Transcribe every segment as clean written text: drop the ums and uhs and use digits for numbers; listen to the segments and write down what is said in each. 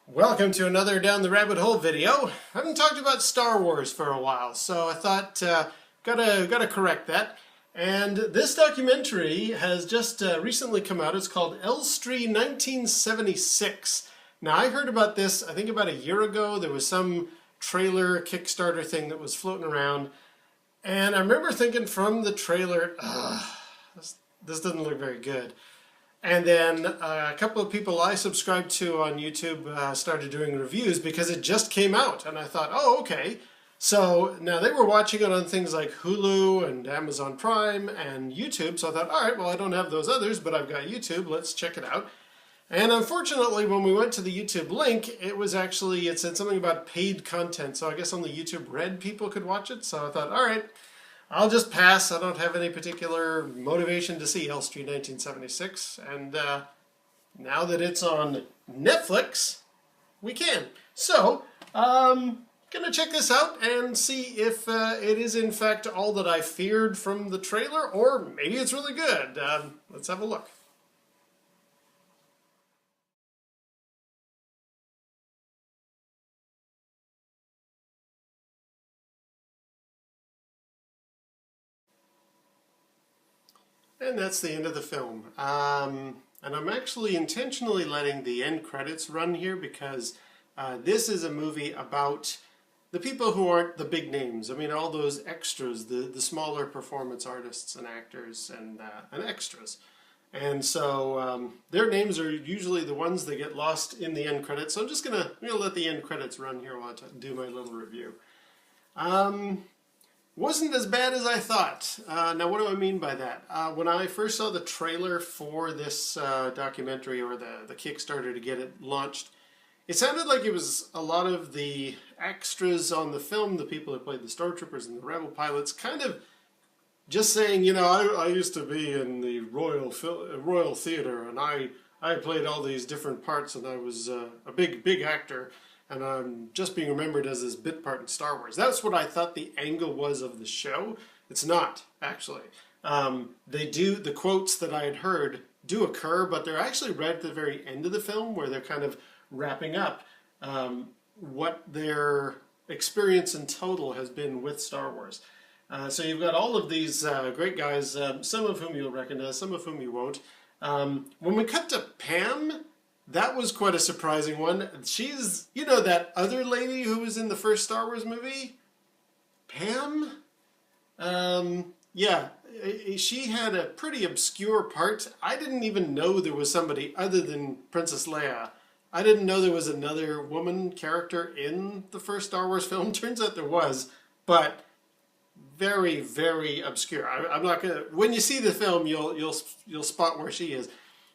Welcome to another Down the Rabbit Hole video. I haven't talked about Star Wars for a while, so I thought gotta correct that. And this documentary has just recently come out. It's called Elstree 1976. Now I heard about this, I think about a year ago. There was some trailer Kickstarter thing that was floating around. And I remember thinking from the trailer, this doesn't look very good. And then a couple of people I subscribed to on YouTube started doing reviews because it just came out. And I thought, oh, okay. So now they were watching it on things like Hulu and Amazon Prime and YouTube. So I thought, all right, well, I don't have those others, but I've got YouTube. Let's check it out. And unfortunately, when we went to the YouTube link, it said something about paid content. So I guess on the YouTube Red, people could watch it. So I thought, all right, I'll just pass. I don't have any particular motivation to see Elstree 1976. And now that it's on Netflix, we can. So, gonna check this out and see if it is in fact all that I feared from the trailer, or maybe it's really good. Let's have a look. And that's the end of the film. And I'm actually intentionally letting the end credits run here because this is a movie about the people who aren't the big names. I mean, all those extras, the smaller performance artists and actors and extras. And so their names are usually the ones that get lost in the end credits. So I'm just gonna let the end credits run here while I do my little review. Wasn't as bad as I thought. Now, what do I mean by that? When I first saw the trailer for this documentary, or the Kickstarter to get it launched, it sounded like it was a lot of the extras on the film, the people who played the Stormtroopers and the Rebel pilots, kind of just saying, I used to be in the Royal Theater, and I played all these different parts, and I was a big actor. And I'm just being remembered as this bit part in Star Wars. That's what I thought the angle was of the show. It's not, actually. The quotes that I had heard do occur, but they're actually right at the very end of the film where they're kind of wrapping up what their experience in total has been with Star Wars. So you've got all of these great guys, some of whom you'll recognize, some of whom you won't. When we cut to Pam, that was quite a surprising one. She's, that other lady who was in the first Star Wars movie? Pam? Yeah, she had a pretty obscure part. I didn't even know there was somebody other than Princess Leia. I didn't know there was another woman character in the first Star Wars film. Turns out there was, but very, very obscure. I'm not gonna. When you see the film, you'll spot where she is.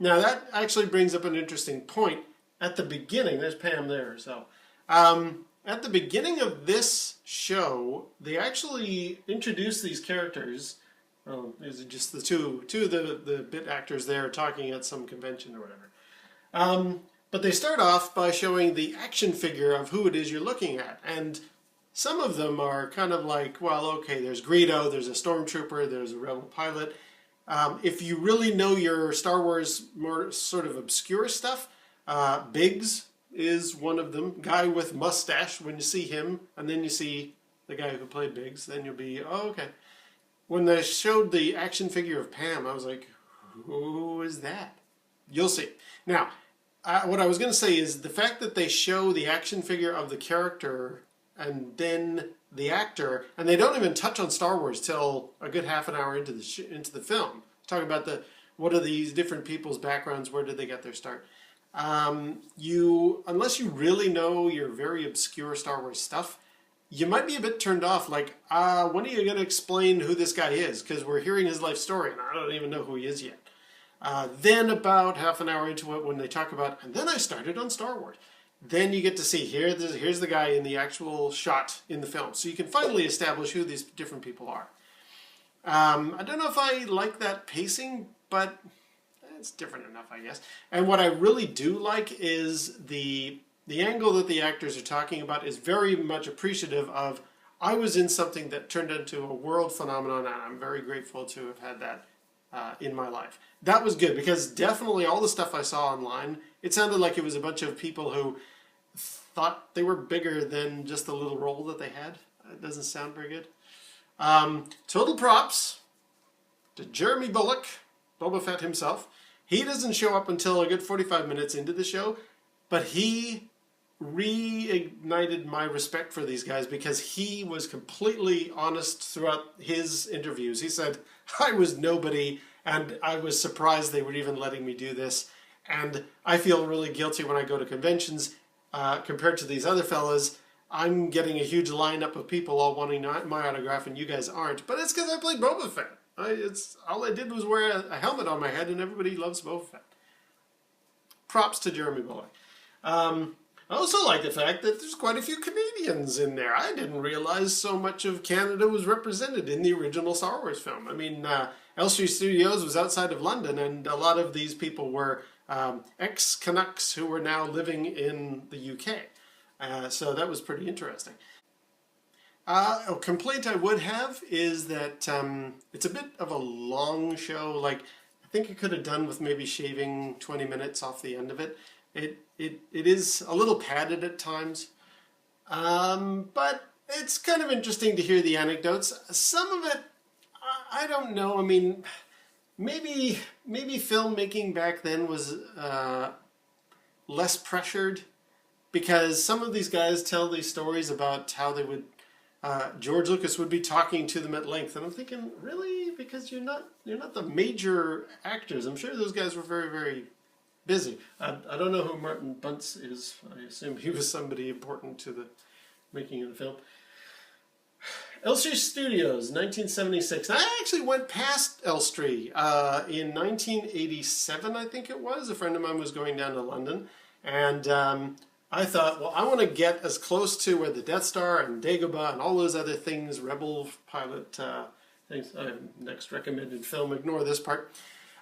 Now that actually brings up an interesting point. At the beginning, there's Pam there. So, at the beginning of this show, they actually introduce these characters. Well, these are just the two of the bit actors there talking at some convention or whatever. But they start off by showing the action figure of who it is you're looking at, and some of them are kind of like, well, okay, there's Greedo, there's a stormtrooper, there's a rebel pilot. If you really know your Star Wars more sort of obscure stuff, Biggs is one of them. Guy with mustache. When you see him, and then you see the guy who played Biggs, then you'll be, oh, okay. When they showed the action figure of Pam, I was like, who is that? You'll see. Now, what I was going to say is the fact that they show the action figure of the character and then the actor, and they don't even touch on Star Wars till a good half an hour into the film. Talking about what are these different people's backgrounds, where did they get their start? Unless you really know your very obscure Star Wars stuff, you might be a bit turned off. Like, when are you going to explain who this guy is? Because we're hearing his life story, and I don't even know who he is yet. Then about half an hour into it, when they talk about, and then I started on Star Wars. Then you get to see, here's the guy in the actual shot in the film. So you can finally establish who these different people are. I don't know if I like that pacing, but it's different enough, I guess. And what I really do like is the angle that the actors are talking about is very much appreciative of, I was in something that turned into a world phenomenon, and I'm very grateful to have had that in my life. That was good, because definitely all the stuff I saw online, it sounded like it was a bunch of people who thought they were bigger than just the little role that they had. It doesn't sound very good. Total props to Jeremy Bulloch, Boba Fett himself. He doesn't show up until a good 45 minutes into the show, but he reignited my respect for these guys because he was completely honest throughout his interviews. He said, I was nobody, and I was surprised they were even letting me do this. And I feel really guilty when I go to conventions compared to these other fellas. I'm getting a huge lineup of people all wanting my autograph, and you guys aren't. But it's because I played Boba Fett. All I did was wear a helmet on my head, and everybody loves Boba Fett. Props to Jeremy Bulloch. I also like the fact that there's quite a few Canadians in there. I didn't realize so much of Canada was represented in the original Star Wars film. I mean, Elstree Studios was outside of London, and a lot of these people were ex-Canucks who were now living in the UK. So that was pretty interesting. A complaint I would have is that it's a bit of a long show. Like, I think it could have done with maybe shaving 20 minutes off the end of it. It is a little padded at times, but it's kind of interesting to hear the anecdotes. Some of it, I don't know. I mean, maybe filmmaking back then was less pressured, because some of these guys tell these stories about how they would George Lucas would be talking to them at length, and I'm thinking, really? Because you're not the major actors. I'm sure those guys were very, very busy. I don't know who Martin Bunce is. I assume he was somebody important to the making of the film. Elstree Studios, 1976. I actually went past Elstree in 1987, I think it was. A friend of mine was going down to London, and I thought, well, I want to get as close to where the Death Star and Dagobah and all those other things, Rebel pilot things, next recommended film, ignore this part.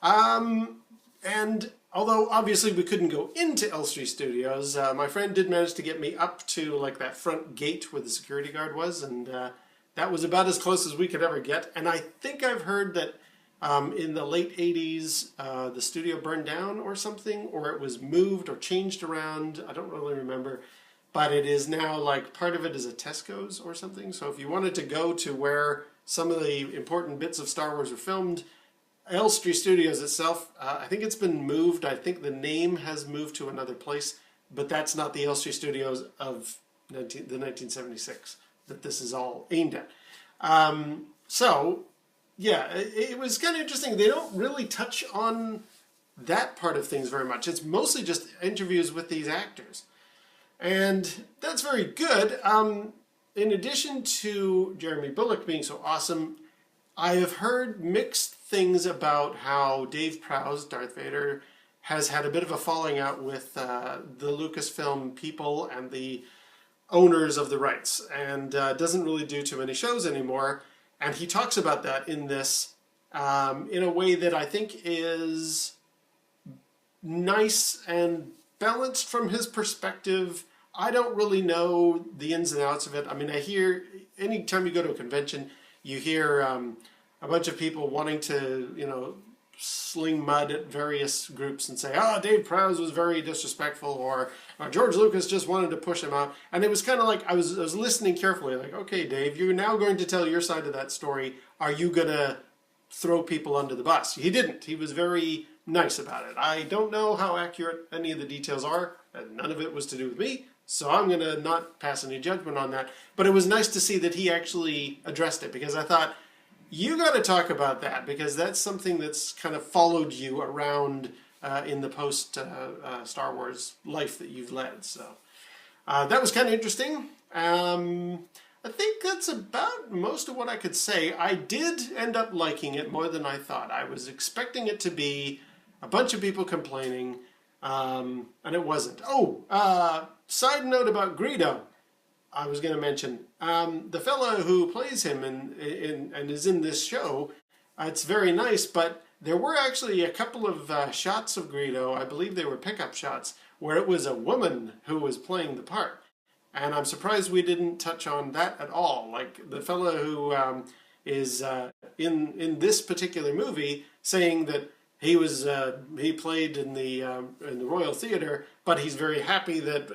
And although obviously we couldn't go into Elstree Studios, my friend did manage to get me up to like that front gate where the security guard was, and that was about as close as we could ever get. And I think I've heard that in the late 80s the studio burned down or something, or it was moved or changed around. I don't really remember. But it is now like part of it is a Tesco's or something. So if you wanted to go to where some of the important bits of Star Wars were filmed, Elstree Studios itself, I think it's been moved. I think the name has moved to another place, but that's not the Elstree Studios of the 1976 that this is all aimed at. So, yeah, it was kind of interesting. They don't really touch on that part of things very much. It's mostly just interviews with these actors. And that's very good. In addition to Jeremy Bulloch being so awesome, I have heard mixed things about how Dave Prowse, Darth Vader, has had a bit of a falling out with the Lucasfilm people and the owners of the rights, and doesn't really do too many shows anymore. And he talks about that in this in a way that I think is nice and balanced from his perspective. I don't really know the ins and outs of it. I mean, I hear, anytime you go to a convention, you hear a bunch of people wanting to, you know, sling mud at various groups and say, oh, Dave Prowse was very disrespectful, or George Lucas just wanted to push him out. And it was kind of like, I was listening carefully, like, okay, Dave, you're now going to tell your side of that story. Are you going to throw people under the bus? He didn't. He was very nice about it. I don't know how accurate any of the details are, and none of it was to do with me, so I'm going to not pass any judgment on that. But it was nice to see that he actually addressed it, because I thought, you got to talk about that, because that's something that's kind of followed you around in the post Star Wars life that you've led. So that was kind of interesting. I think that's about most of what I could say. I did end up liking it more than I thought. I was expecting it to be a bunch of people complaining, and it wasn't. Oh, side note about Greedo. I was going to mention, the fellow who plays him and is in this show, it's very nice, but there were actually a couple of shots of Greedo, I believe they were pickup shots, where it was a woman who was playing the part. And I'm surprised we didn't touch on that at all. Like, the fellow who is in this particular movie saying that he played in the Royal Theatre, but he's very happy that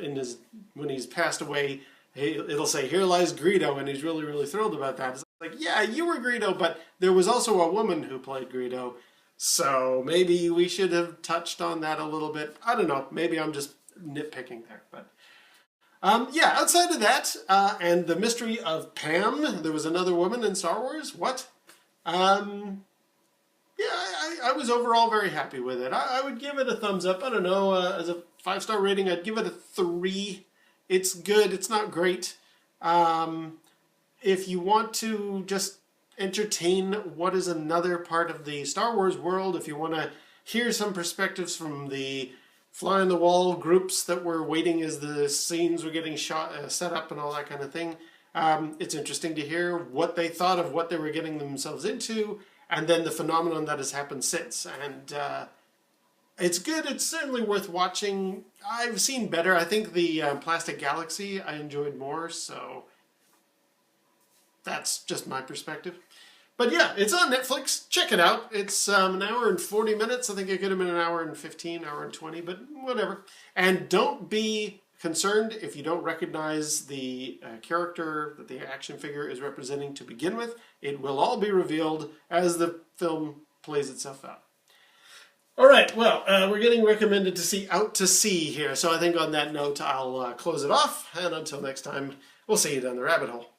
when he's passed away, it'll say, "Here lies Greedo," and he's really, really thrilled about that. It's like, yeah, you were Greedo, but there was also a woman who played Greedo, so maybe we should have touched on that a little bit. I don't know. Maybe I'm just nitpicking there, but yeah. Outside of that, and the mystery of Pam, there was another woman in Star Wars. What? Yeah, I was overall very happy with it. I would give it a thumbs up. I don't know, as a 5-star rating, I'd give it a 3. It's good. It's not great. If you want to just entertain what is another part of the Star Wars world, if you want to hear some perspectives from the fly-on-the-wall groups that were waiting as the scenes were getting set up and all that kind of thing, it's interesting to hear what they thought of what they were getting themselves into, and then the phenomenon that has happened since. And it's good. It's certainly worth watching. I've seen better. I think the Plastic Galaxy I enjoyed more, so that's just my perspective. But yeah, it's on Netflix. Check it out. It's an hour and 40 minutes. I think it could have been an hour and 15, hour and 20, but whatever. And don't be concerned if you don't recognize the character that the action figure is representing to begin with. It will all be revealed as the film plays itself out. All right, well, we're getting recommended to see Out to Sea here, so I think on that note I'll close it off, and until next time, we'll see you down the rabbit hole.